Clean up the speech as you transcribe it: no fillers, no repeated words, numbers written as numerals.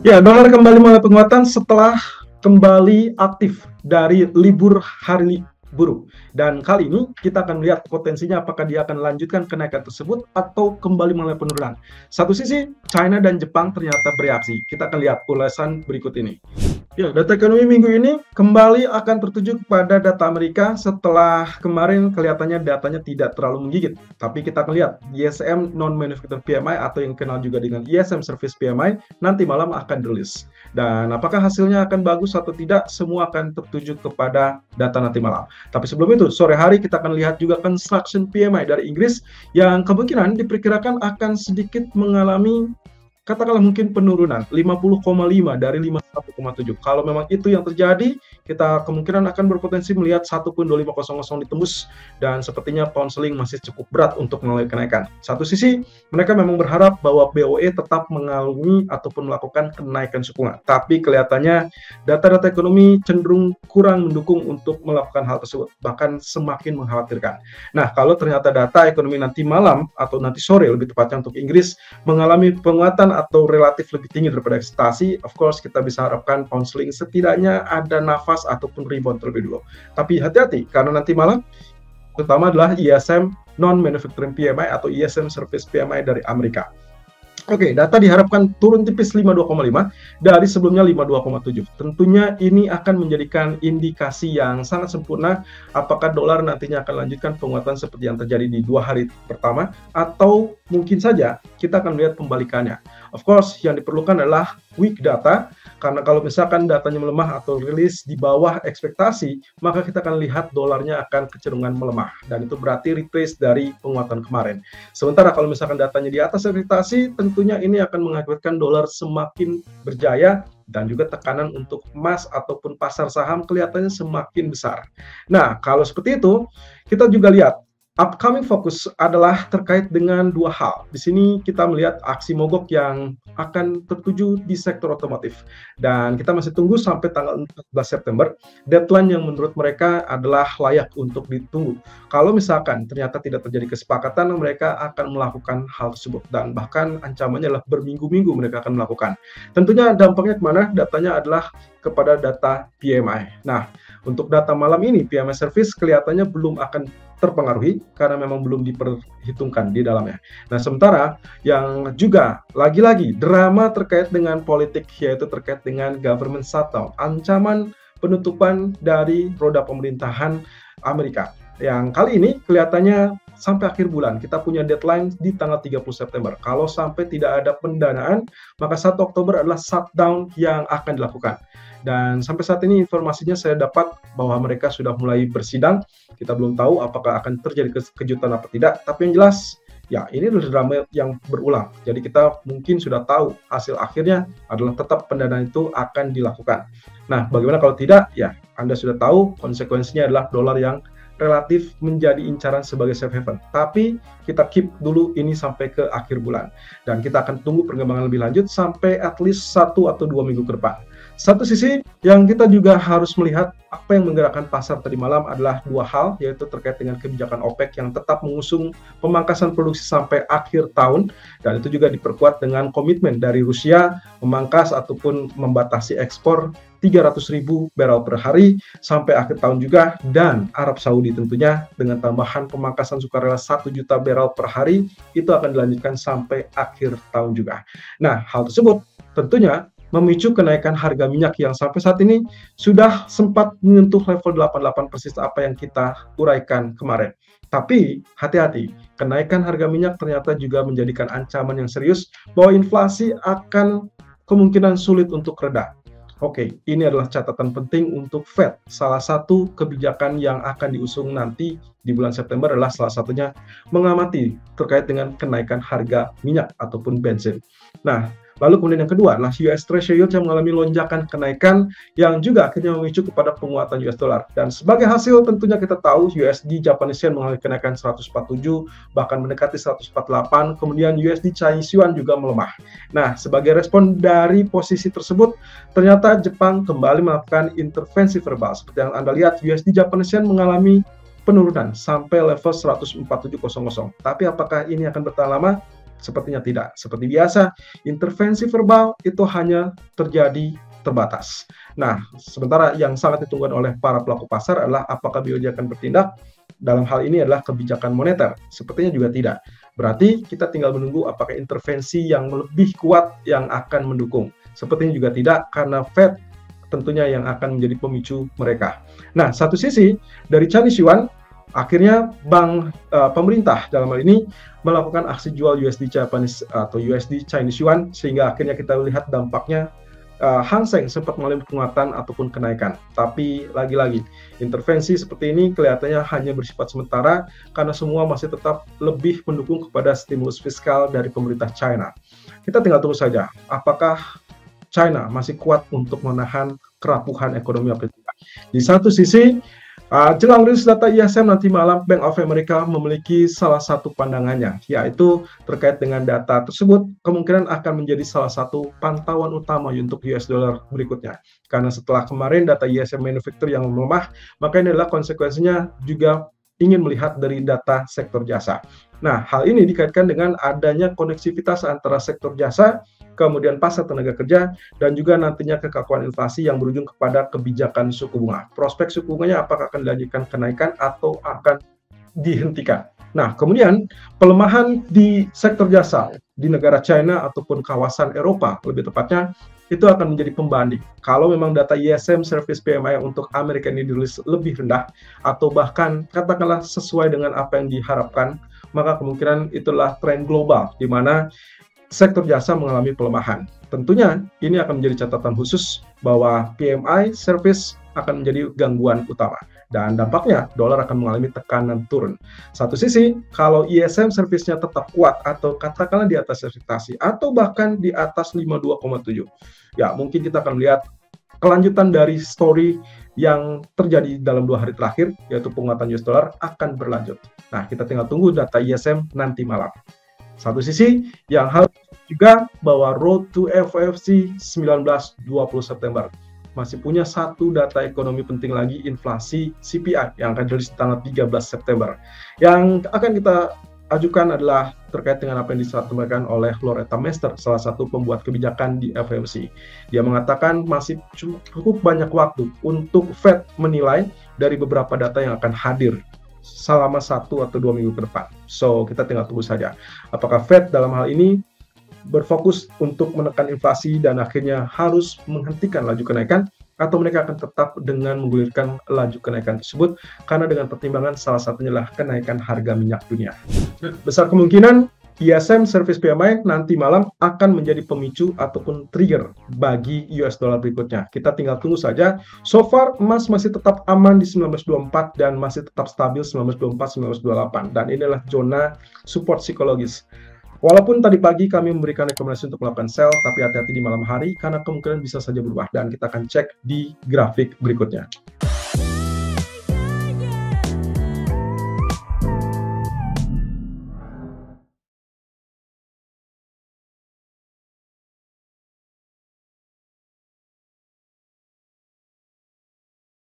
Ya, dolar kembali mengalami penguatan setelah kembali aktif dari libur hari buruh. Dan kali ini kita akan melihat potensinya apakah dia akan melanjutkan kenaikan tersebut atau kembali mengalami penurunan. Satu sisi, China dan Jepang ternyata bereaksi. Kita akan lihat ulasan berikut ini. Ya, data ekonomi minggu ini kembali akan tertuju kepada data Amerika setelah kemarin kelihatannya datanya tidak terlalu menggigit. Tapi kita akan lihat ISM Non-Manufacturing PMI atau yang dikenal juga dengan ISM Service PMI nanti malam akan dirilis. Dan apakah hasilnya akan bagus atau tidak, semua akan tertuju kepada data nanti malam. Tapi sebelum itu, sore hari kita akan lihat juga Construction PMI dari Inggris yang kemungkinan diperkirakan akan sedikit mengalami katakanlah mungkin penurunan 50,5 dari 51,7. Kalau memang itu yang terjadi, kita kemungkinan akan berpotensi melihat 1.2500 ditembus dan sepertinya pound sterling masih cukup berat untuk mengalami kenaikan. Satu sisi, mereka memang berharap bahwa BOE tetap mengalami ataupun melakukan kenaikan suku bunga. Tapi kelihatannya data-data ekonomi cenderung kurang mendukung untuk melakukan hal tersebut, bahkan semakin mengkhawatirkan. Nah, kalau ternyata data ekonomi nanti malam atau nanti sore lebih tepatnya untuk Inggris mengalami penguatan atau relatif lebih tinggi daripada ekspektasi, of course kita bisa harapkan pound sterling setidaknya ada nafas ataupun rebound terlebih dulu. Tapi hati-hati karena nanti malam terutama adalah ISM Non-Manufacturing PMI atau ISM Service PMI dari Amerika. Oke, data diharapkan turun tipis 52,5 dari sebelumnya 52,7. Tentunya ini akan menjadikan indikasi yang sangat sempurna apakah dolar nantinya akan lanjutkan penguatan seperti yang terjadi di 2 hari pertama atau mungkin saja kita akan melihat pembalikannya. Of course, yang diperlukan adalah weak data, karena kalau misalkan datanya melemah atau rilis di bawah ekspektasi, maka kita akan lihat dolarnya akan kecenderungan melemah, dan itu berarti retrace dari penguatan kemarin. Sementara kalau misalkan datanya di atas ekspektasi, tentunya ini akan mengakibatkan dolar semakin berjaya, dan juga tekanan untuk emas ataupun pasar saham kelihatannya semakin besar. Nah, kalau seperti itu, kita juga lihat upcoming fokus adalah terkait dengan dua hal. Di sini kita melihat aksi mogok yang akan tertuju di sektor otomotif. Dan kita masih tunggu sampai tanggal 14 September, deadline yang menurut mereka adalah layak untuk ditunggu. Kalau misalkan ternyata tidak terjadi kesepakatan, mereka akan melakukan hal tersebut. Dan bahkan ancamannya adalah berminggu-minggu mereka akan melakukan. Tentunya dampaknya kemana? Datanya adalah kepada data PMI. Nah, untuk data malam ini, PMI Service kelihatannya belum akan terpengaruhi karena memang belum diperhitungkan di dalamnya. Nah, sementara yang juga lagi-lagi drama terkait dengan politik, yaitu terkait dengan government shutdown, ancaman penutupan dari roda pemerintahan Amerika. Yang kali ini kelihatannya sampai akhir bulan, kita punya deadline di tanggal 30 September. Kalau sampai tidak ada pendanaan, maka 1 Oktober adalah shutdown yang akan dilakukan. Dan sampai saat ini informasinya saya dapat bahwa mereka sudah mulai bersidang. Kita belum tahu apakah akan terjadi kejutan apa tidak. Tapi yang jelas, ya ini adalah drama yang berulang. Jadi kita mungkin sudah tahu hasil akhirnya adalah tetap pendanaan itu akan dilakukan. Nah, bagaimana kalau tidak? Ya, Anda sudah tahu konsekuensinya adalah dolar yang relatif menjadi incaran sebagai safe haven. Tapi kita keep dulu ini sampai ke akhir bulan. Dan kita akan tunggu perkembangan lebih lanjut sampai at least 1 atau 2 minggu ke depan. Satu sisi yang kita juga harus melihat apa yang menggerakkan pasar tadi malam adalah dua hal, yaitu terkait dengan kebijakan OPEC yang tetap mengusung pemangkasan produksi sampai akhir tahun, dan itu juga diperkuat dengan komitmen dari Rusia memangkas ataupun membatasi ekspor 300.000 barrel per hari sampai akhir tahun juga, dan Arab Saudi tentunya dengan tambahan pemangkasan sukarela 1 juta barrel per hari itu akan dilanjutkan sampai akhir tahun juga. Nah, hal tersebut tentunya memicu kenaikan harga minyak yang sampai saat ini sudah sempat menyentuh level 88 persis apa yang kita uraikan kemarin. Tapi hati-hati, kenaikan harga minyak ternyata juga menjadikan ancaman yang serius bahwa inflasi akan kemungkinan sulit untuk reda. Oke, ini adalah catatan penting untuk Fed. Salah satu kebijakan yang akan diusung nanti di bulan September adalah salah satunya mengamati terkait dengan kenaikan harga minyak ataupun bensin. Nah, lalu kemudian yang kedua adalah US Treasury Yield yang mengalami lonjakan kenaikan yang juga akhirnya memicu kepada penguatan US dollar. Dan sebagai hasil tentunya kita tahu USD Japanese Yen mengalami kenaikan 147, bahkan mendekati 148, kemudian USD Chinese Yuan juga melemah. Nah, sebagai respon dari posisi tersebut, ternyata Jepang kembali melakukan intervensi verbal. Seperti yang Anda lihat, USD Japanese Yen mengalami penurunan sampai level 147.00. Tapi apakah ini akan bertahan lama? Sepertinya tidak. Seperti biasa, intervensi verbal itu hanya terjadi terbatas. Nah, sementara yang sangat ditunggu oleh para pelaku pasar adalah apakah BOJ akan bertindak dalam hal ini adalah kebijakan moneter. Sepertinya juga tidak. Berarti kita tinggal menunggu apakah intervensi yang lebih kuat yang akan mendukung. Sepertinya juga tidak, karena Fed tentunya yang akan menjadi pemicu mereka. Nah, satu sisi dari Chinese Yuan, akhirnya pemerintah dalam hal ini melakukan aksi jual USD Japanese atau USD Chinese Yuan, sehingga akhirnya kita lihat dampaknya Hang Seng sempat mengalami penguatan ataupun kenaikan. Tapi lagi-lagi, intervensi seperti ini kelihatannya hanya bersifat sementara karena semua masih tetap lebih mendukung kepada stimulus fiskal dari pemerintah China. Kita tinggal tunggu saja, apakah China masih kuat untuk menahan kerapuhan ekonomi Amerika. Di satu sisi, jelang rilis data ISM nanti malam, Bank of America memiliki salah satu pandangannya, yaitu terkait dengan data tersebut kemungkinan akan menjadi salah satu pantauan utama untuk US dollar berikutnya. Karena setelah kemarin data ISM manufacturing yang melemah, maka ini adalah konsekuensinya juga ingin melihat dari data sektor jasa. Nah, hal ini dikaitkan dengan adanya koneksivitas antara sektor jasa, kemudian pasar tenaga kerja, dan juga nantinya kekakuan inflasi yang berujung kepada kebijakan suku bunga. Prospek suku bunganya apakah akan dilanjutkan kenaikan atau akan dihentikan. Nah, kemudian pelemahan di sektor jasa di negara China ataupun kawasan Eropa, lebih tepatnya, itu akan menjadi pembanding. Kalau memang data ISM Service PMI untuk Amerika ini dirilis lebih rendah, atau bahkan katakanlah sesuai dengan apa yang diharapkan, maka kemungkinan itulah tren global, di mana sektor jasa mengalami pelemahan. Tentunya ini akan menjadi catatan khusus bahwa PMI service akan menjadi gangguan utama. Dan dampaknya dolar akan mengalami tekanan turun. Satu sisi, kalau ISM service-nya tetap kuat atau katakanlah di atas ekspektasi atau bahkan di atas 52,7, ya mungkin kita akan melihat kelanjutan dari story yang terjadi dalam 2 hari terakhir, yaitu penguatan US dollar akan berlanjut. Nah, kita tinggal tunggu data ISM nanti malam. Satu sisi yang harus juga bahwa road to FOMC 19-20 September masih punya satu data ekonomi penting lagi, inflasi CPI yang akan dirilis tanggal 13 September. Yang akan kita ajukan adalah terkait dengan apa yang disampaikan oleh Loretta Mester, salah satu pembuat kebijakan di FOMC. Dia mengatakan masih cukup banyak waktu untuk Fed menilai dari beberapa data yang akan hadir selama 1 atau 2 minggu ke depan. So, kita tinggal tunggu saja. Apakah Fed dalam hal ini berfokus untuk menekan inflasi dan akhirnya harus menghentikan laju kenaikan, atau mereka akan tetap dengan menggulirkan laju kenaikan tersebut karena dengan pertimbangan salah satunya adalah kenaikan harga minyak dunia. Besar kemungkinan ISM Service PMI nanti malam akan menjadi pemicu ataupun trigger bagi US dollar berikutnya. Kita tinggal tunggu saja. So far, emas masih tetap aman di 1924 dan masih tetap stabil 1924-1928. Dan inilah zona support psikologis. Walaupun tadi pagi kami memberikan rekomendasi untuk melakukan sell, tapi hati-hati di malam hari karena kemungkinan bisa saja berubah. Dan kita akan cek di grafik berikutnya.